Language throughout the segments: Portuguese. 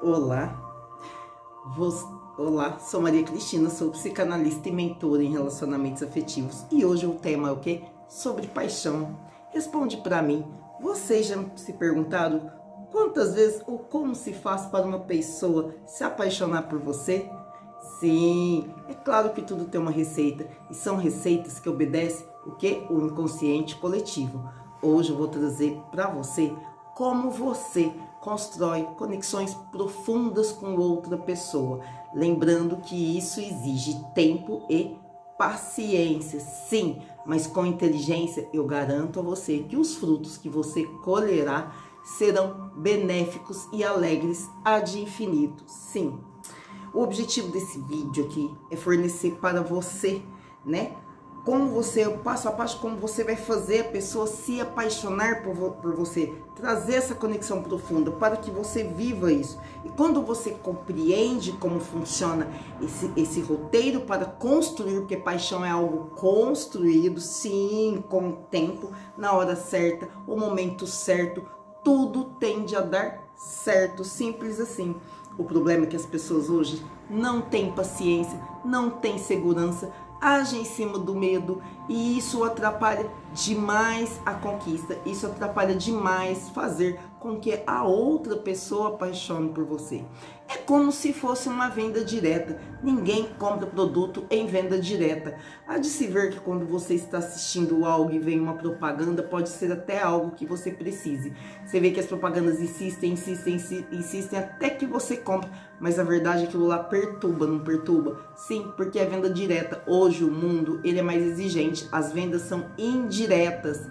Olá, olá, sou Maria Cristina, sou psicanalista e mentora em relacionamentos afetivos e hoje o tema é o quê? Sobre paixão. Responde para mim, vocês já se perguntaram quantas vezes ou como se faz para uma pessoa se apaixonar por você? Sim, é claro que tudo tem uma receita e são receitas que obedecem o quê? O inconsciente coletivo. Hoje eu vou trazer para você como você constrói conexões profundas com outra pessoa. Lembrando que isso exige tempo e paciência, sim, mas com inteligência eu garanto a você que os frutos que você colherá serão benéficos e alegres ad infinito, sim. O objetivo desse vídeo aqui é fornecer para você, né? Como você, passo a passo, como você vai fazer a pessoa se apaixonar por você, trazer essa conexão profunda para que você viva isso. E quando você compreende como funciona esse roteiro para construir, porque paixão é algo construído, sim, com o tempo, na hora certa, o momento certo, tudo tende a dar certo, simples assim. O problema é que as pessoas hoje não têm paciência, não têm segurança, agem em cima do medo e isso atrapalha demais a conquista, isso atrapalha demais fazer com que a outra pessoa apaixone por você. É como se fosse uma venda direta, ninguém compra produto em venda direta. Há de se ver que quando você está assistindo algo e vem uma propaganda, pode ser até algo que você precise. Você vê que as propagandas insistem até que você compre, mas a verdade é que aquilo lá perturba, não perturba? Sim, porque é venda direta. Hoje o mundo ele é mais exigente, as vendas são indiretas,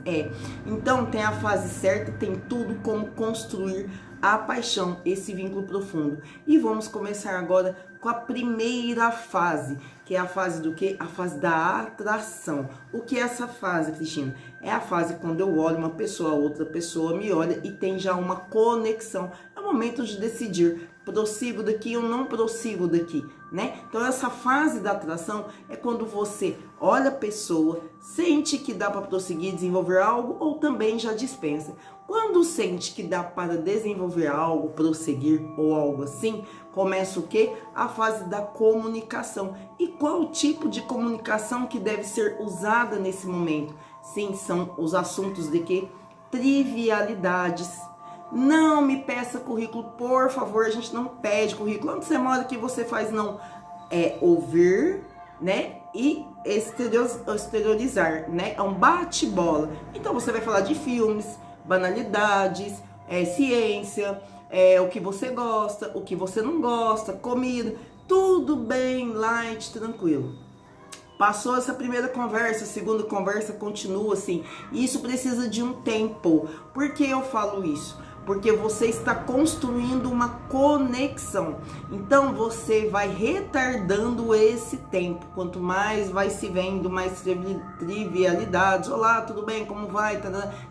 Então tem a fase certa, tem tudo como construir a paixão, esse vínculo profundo. E vamos começar agora com a primeira fase, que é a fase do quê? A fase da atração. O que é essa fase, Cristina? É a fase quando eu olho uma pessoa, a outra pessoa me olha e tem já uma conexão. É o momento de decidir, prossigo daqui ou não prossigo daqui, né? Então essa fase da atração é quando você olha a pessoa, sente que dá para prosseguir, desenvolver algo ou também já dispensa. Quando sente que dá para desenvolver algo, prosseguir ou algo assim, começa o quê? A fase da comunicação. E qual tipo de comunicação que deve ser usada nesse momento? Sim, são os assuntos de quê? Trivialidades. Não me peça currículo, por favor, a gente não pede currículo. Onde você mora que você faz não? É ouvir, né? E exteriorizar, né? É um bate-bola. Então você vai falar de filmes, banalidades, ciência, o que você gosta, o que você não gosta, comida, tudo bem, light, tranquilo. Passou essa primeira conversa, a segunda conversa continua assim. E isso precisa de um tempo. Por que eu falo isso? Porque você está construindo uma conexão. Então você vai retardando esse tempo. Quanto mais vai se vendo, mais trivialidades. Olá, tudo bem? Como vai?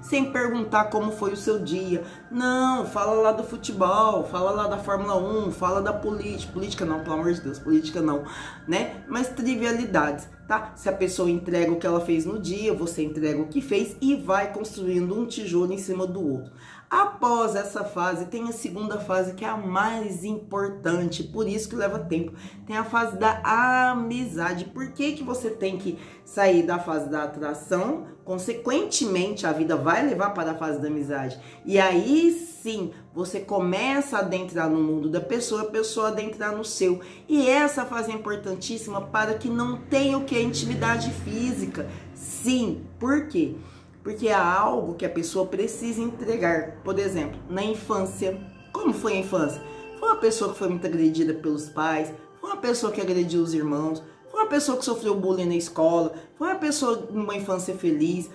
Sem perguntar como foi o seu dia. Não, fala lá do futebol, fala lá da Fórmula 1, fala da política. Política não, pelo amor de Deus, política não, né? Mas trivialidades, tá? Se a pessoa entrega o que ela fez no dia, você entrega o que fez e vai construindo um tijolo em cima do outro. Após essa fase, tem a segunda fase que é a mais importante, por isso que leva tempo. Tem a fase da amizade. Por que que você tem que sair da fase da atração? Consequentemente, a vida vai levar para a fase da amizade. E aí sim, você começa a adentrar no mundo da pessoa, a pessoa adentrar no seu. E essa fase é importantíssima para que não tenha o que? A intimidade física. Sim, por quê? Porque é algo que a pessoa precisa entregar. Por exemplo, na infância. Como foi a infância? Foi uma pessoa que foi muito agredida pelos pais, foi uma pessoa que agrediu os irmãos, foi uma pessoa que sofreu bullying na escola, foi uma pessoa numa infância feliz,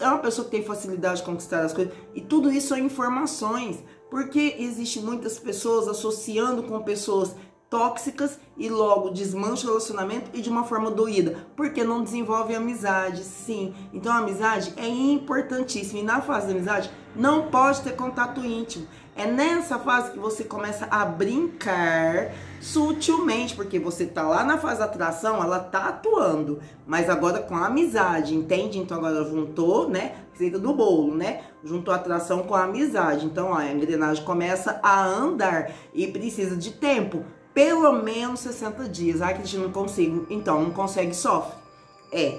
é uma pessoa que tem facilidade de conquistar as coisas. E tudo isso são informações. Porque existem muitas pessoas associando com pessoas tóxicas e logo desmancha o relacionamento e de uma forma doída, porque não desenvolve amizade, sim. Então a amizade é importantíssima e na fase da amizade não pode ter contato íntimo. É nessa fase que você começa a brincar sutilmente, porque você tá lá na fase da atração, ela tá atuando, mas agora com a amizade, entende? Então agora juntou, né, receita do bolo, né? Juntou a atração com a amizade. Então, ó, a engrenagem começa a andar e precisa de tempo, pelo menos 60 dias. Ah, Cristina, não consigo. Então, não consegue, sofre.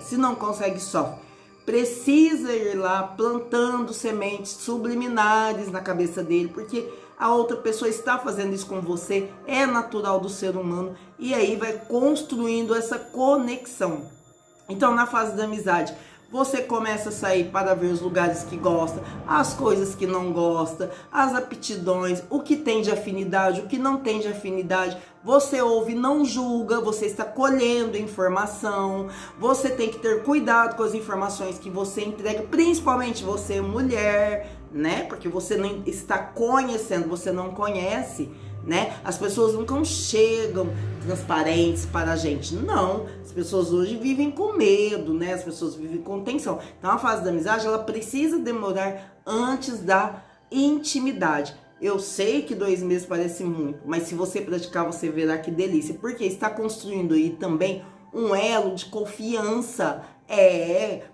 Se não consegue, sofre. Precisa ir lá plantando sementes subliminares na cabeça dele, porque a outra pessoa está fazendo isso com você, é natural do ser humano, e aí vai construindo essa conexão. Então, na fase da amizade, você começa a sair para ver os lugares que gosta, as coisas que não gosta, as aptidões, o que tem de afinidade, o que não tem de afinidade. Você ouve, não julga, você está colhendo informação. Você tem que ter cuidado com as informações que você entrega, principalmente você, mulher, né? Porque você não está conhecendo, você não conhece, né? As pessoas nunca chegam transparentes para a gente, não. As pessoas hoje vivem com medo, né? As pessoas vivem com tensão. Então a fase da amizade, ela precisa demorar antes da intimidade. Eu sei que 2 meses parece muito, mas se você praticar, você verá que delícia, porque está construindo aí também um elo de confiança.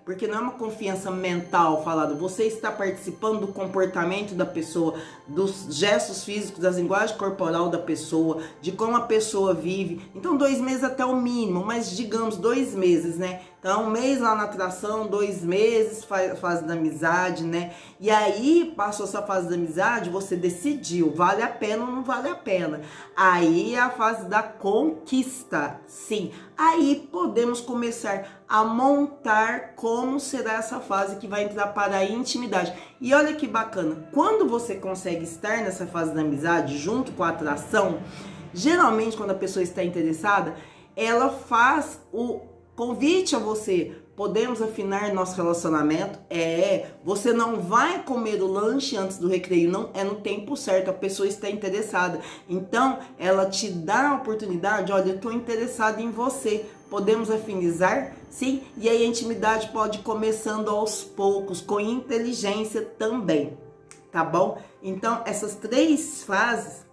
Porque não é uma confiança mental falada, você está participando do comportamento da pessoa, dos gestos físicos, das linguagens corporal da pessoa, de como a pessoa vive. Então 2 meses até o mínimo, mas digamos 2 meses, né? Então 1 mês lá na atração, 2 meses fase da amizade, né? E aí passou essa fase da amizade, você decidiu, vale a pena ou não vale a pena. Aí é a fase da conquista, sim. Aí podemos começar a montar como será essa fase que vai entrar para a intimidade. E olha que bacana, quando você consegue estar nessa fase da amizade junto com a atração, geralmente quando a pessoa está interessada, ela faz o convite a você. Podemos afinar nosso relacionamento? Você não vai comer o lanche antes do recreio, não, é no tempo certo, a pessoa está interessada. Então, ela te dá a oportunidade, olha, eu estou interessada em você, podemos afinizar? Sim, e aí a intimidade pode ir começando aos poucos, com inteligência também, tá bom? Então, essas 3 fases,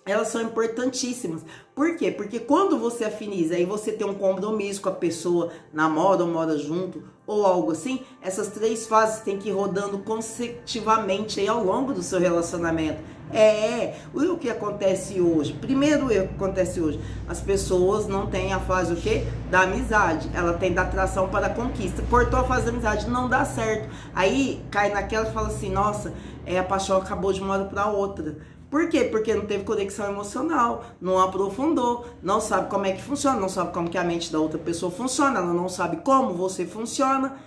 elas são importantíssimas. Por quê? Porque quando você afiniza, aí você tem um compromisso com a pessoa, namora ou mora junto, ou algo assim, essas 3 fases têm que ir rodando consecutivamente aí ao longo do seu relacionamento. O que acontece hoje? Primeiro erro que acontece hoje, as pessoas não têm a fase o quê? Da amizade, ela tem da atração para a conquista. Cortou a fase da amizade, não dá certo. Aí cai naquela e fala assim, nossa, a paixão acabou de uma hora para outra. Por quê? Porque não teve conexão emocional, não aprofundou, não sabe como é que funciona, não sabe como que a mente da outra pessoa funciona, ela não sabe como você funciona,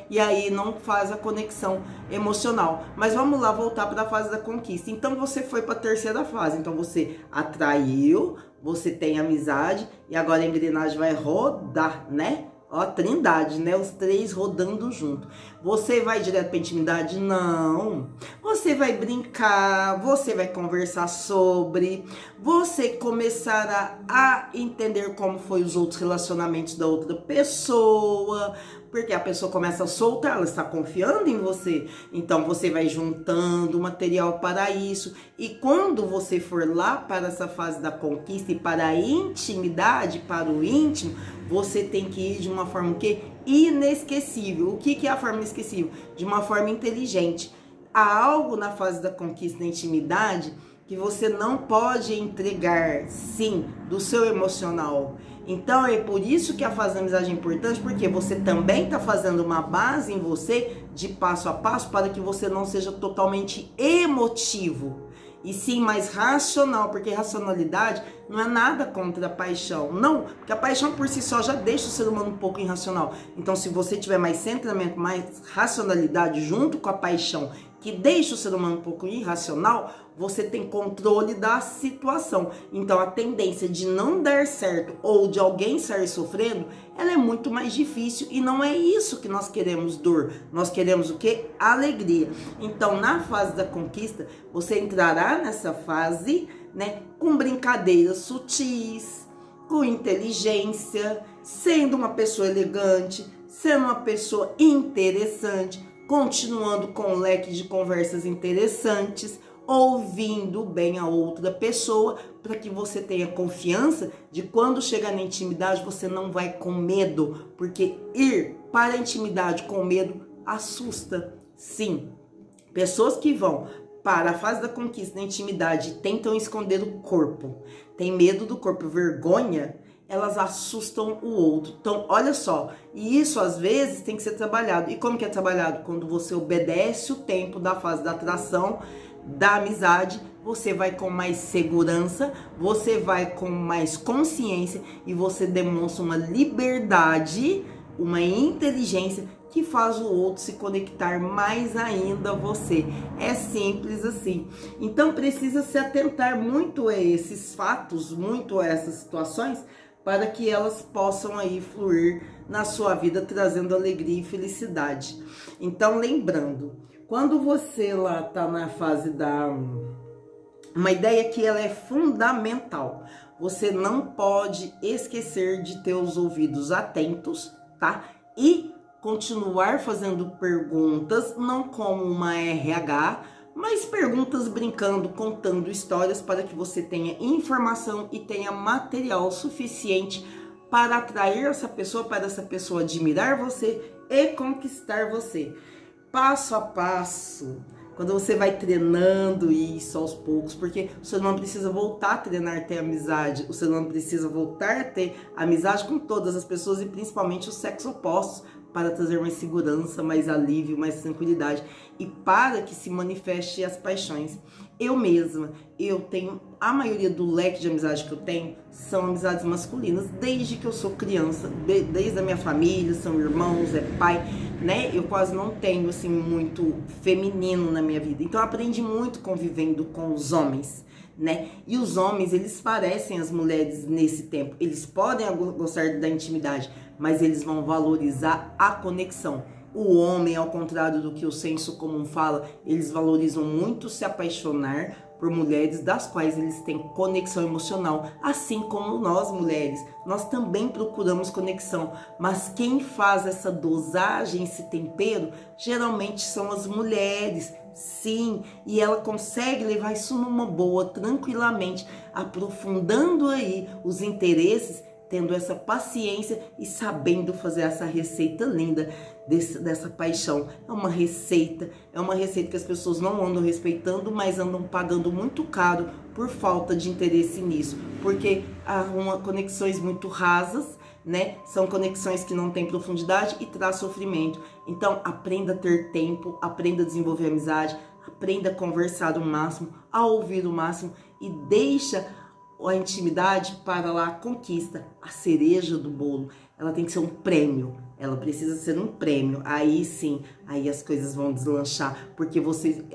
e aí não faz a conexão emocional. Mas vamos lá voltar para a fase da conquista. Então você foi para a 3ª fase, então você atraiu, você tem amizade e agora a engrenagem vai rodar, né? Ó, a trindade, né? Os 3 rodando junto. Você vai direto pra intimidade? Não. Você vai brincar, você vai conversar sobre, você começar a entender como foi os outros relacionamentos da outra pessoa, porque a pessoa começa a soltar, ela está confiando em você. Então você vai juntando material para isso. E quando você for lá para essa fase da conquista e para a intimidade, para o íntimo, você tem que ir de uma forma que inesquecível. O que é a forma inesquecível? De uma forma inteligente. Há algo na fase da conquista, da intimidade, que você não pode entregar, sim, do seu emocional. Então é por isso que a fase da amizade é importante, porque você também está fazendo uma base em você de passo a passo para que você não seja totalmente emotivo, e sim mais racional, porque racionalidade não é nada contra a paixão, não, porque a paixão por si só já deixa o ser humano um pouco irracional. Então se você tiver mais centramento, mais racionalidade junto com a paixão, que deixa o ser humano um pouco irracional, você tem controle da situação. Então a tendência de não dar certo ou de alguém sair sofrendo, ela é muito mais difícil, e não é isso que nós queremos, dor. Nós queremos o quê? Alegria. Então na fase da conquista, você entrará nessa fase, né, com brincadeiras sutis, com inteligência, sendo uma pessoa elegante, sendo uma pessoa interessante, continuando com um leque de conversas interessantes, ouvindo bem a outra pessoa, para que você tenha confiança de quando chegar na intimidade você não vai com medo, porque ir para a intimidade com medo assusta. Sim, pessoas que vão para a fase da conquista, da intimidade, tentam esconder o corpo, tem medo do corpo, vergonha, elas assustam o outro. Então, olha só, e isso às vezes tem que ser trabalhado. E como que é trabalhado? Quando você obedece o tempo da fase da atração, da amizade, você vai com mais segurança, você vai com mais consciência e você demonstra uma liberdade, uma inteligência que faz o outro se conectar mais ainda a você. É simples assim. Então precisa se atentar muito a esses fatos, muito a essas situações, para que elas possam aí fluir na sua vida, trazendo alegria e felicidade. Então, lembrando, quando você lá tá na fase da... Uma ideia que ela é fundamental. Você não pode esquecer de ter os ouvidos atentos, tá? E continuar fazendo perguntas, não como uma RH, mas perguntas brincando, contando histórias para que você tenha informação e tenha material suficiente para atrair essa pessoa, para essa pessoa admirar você e conquistar você. Passo a passo, quando você vai treinando isso aos poucos, porque você não precisa voltar a treinar a ter amizade, você não precisa voltar a ter amizade com todas as pessoas e principalmente os sexos opostos, para trazer mais segurança, mais alívio, mais tranquilidade e para que se manifeste as paixões. Eu mesma, eu tenho, a maioria do leque de amizade que eu tenho são amizades masculinas, desde que eu sou criança, desde a minha família, são irmãos, é pai, né? Eu quase não tenho, assim, muito feminino na minha vida. Então eu aprendi muito convivendo com os homens, né? E os homens, eles parecem as mulheres nesse tempo. Eles podem gostar da intimidade, mas eles vão valorizar a conexão. O homem, ao contrário do que o senso comum fala, eles valorizam muito se apaixonar por mulheres das quais eles têm conexão emocional, assim como nós mulheres, nós também procuramos conexão, mas quem faz essa dosagem, esse tempero, geralmente são as mulheres, sim, e ela consegue levar isso numa boa, tranquilamente, aprofundando aí os interesses, tendo essa paciência e sabendo fazer essa receita linda dessa paixão. É uma receita que as pessoas não andam respeitando, mas andam pagando muito caro por falta de interesse nisso, porque arruma conexões muito rasas, né? São conexões que não têm profundidade e traz sofrimento. Então aprenda a ter tempo, aprenda a desenvolver amizade, aprenda a conversar o máximo, a ouvir o máximo e deixa a intimidade para lá a conquista, a cereja do bolo. Ela tem que ser um prêmio, ela precisa ser um prêmio. Aí sim, aí as coisas vão deslanchar, porque você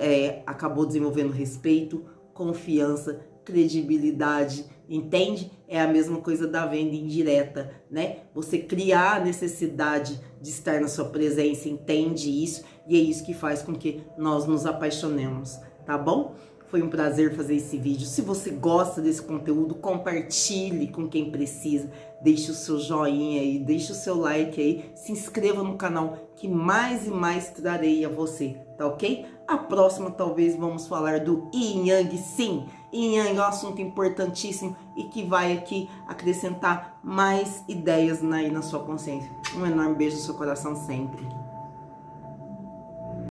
acabou desenvolvendo respeito, confiança, credibilidade, entende? É a mesma coisa da venda indireta, né? Você criar a necessidade de estar na sua presença, entende isso? E é isso que faz com que nós nos apaixonemos, tá bom? Foi um prazer fazer esse vídeo. Se você gosta desse conteúdo, compartilhe com quem precisa. Deixe o seu joinha aí, deixe o seu like aí. Se inscreva no canal que mais e mais trarei a você, tá ok? A próxima talvez vamos falar do Yin Yang, sim. Yin Yang é um assunto importantíssimo e que vai aqui acrescentar mais ideias aí na sua consciência. Um enorme beijo no seu coração sempre.